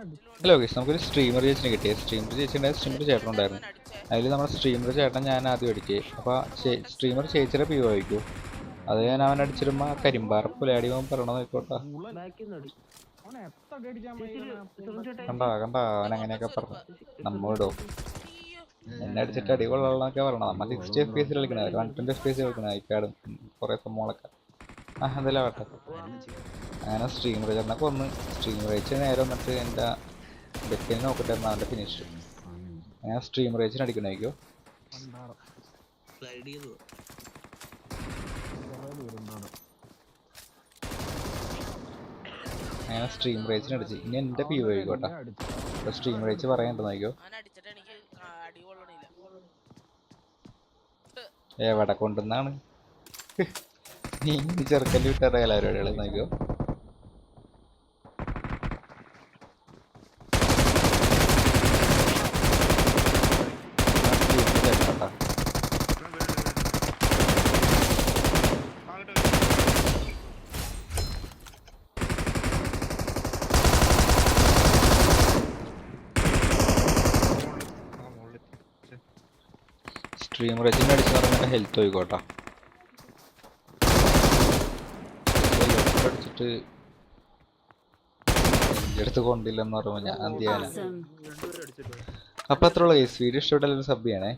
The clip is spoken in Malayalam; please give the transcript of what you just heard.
ഹലോ ഗൈസ്, നമുക്കൊരു സ്ട്രീമർ ചേച്ചിനെ കിട്ടിയ സ്ട്രീമർ ചേച്ചിയുടെ സ്ട്രീമർ ചേട്ടനുണ്ടായിരുന്നു. അതിൽ നമ്മുടെ സ്ട്രീമർ ചേട്ടൻ ഞാൻ ആദ്യം അടിക്കേ. അപ്പോൾ സ്ട്രീമർ ചേച്ചിയുടെ പി വായിക്കൂ. അത് ഞാൻ അവൻ അടിച്ചിരുമ്പോൾ കരിമ്പാറ പുലയാടി പറയണത് നോക്കോട്ടാ. കണ്ടാ കണ്ടാ അവൻ അങ്ങനെയൊക്കെ പറഞ്ഞു നമ്മോടോ എന്നെ അടിച്ചിട്ട് അടി കൊള്ളാന്നൊക്കെ പറയണം. നമ്മൾ 60 FPS കളിക്കണ 120 FPS കളിക്കണ ഐപാഡും കുറെ സംഭവങ്ങളൊക്കെ. എന്തെല്ലാം ആവട്ടെ. അങ്ങനെ സ്ട്രീമർ ചേട്ടനെ കൊന്ന് സ്ട്രീമർ ചേച്ചി നേരെ വന്നിട്ട് എൻ്റെ ഡെക്കിനെ നോക്കട്ടായിരുന്നു അവൻ്റെ ഫിനിഷ്. അങ്ങനെ സ്ട്രീമർ ചേച്ചിനെ അടിക്കണമായിരിക്കും. അങ്ങനെ സ്ട്രീം റേച്ചിന് അടിച്ച് ഇനി എൻ്റെ പി ആയിക്കോട്ടെ. അപ്പോൾ സ്ട്രീം റേച്ച് പറയണ്ടെന്നായിക്കോ. എവിടെ കൊണ്ടുവന്നാണ് നീ ചെറുക്കല് വിട്ടറിയ കലാപരിപാടികളെ നോക്കിയോ. സ്ട്രീം റേച്ചിൻ്റെ അടിച്ച് പറഞ്ഞിട്ട് ഹെൽത്ത് പോയിക്കോട്ടെ. അടിച്ചിട്ട് എൻ്റെ അടുത്ത് കൊണ്ടില്ലെന്ന് പറയുമ്പോൾ ഞാൻ എന്ത് ചെയ്യാനാ. അപ്പം അത്രയുള്ള കേസ്. വീഡിയോ ഇഷ്ടപ്പെട്ടാലും സബ് ചെയ്യണേ.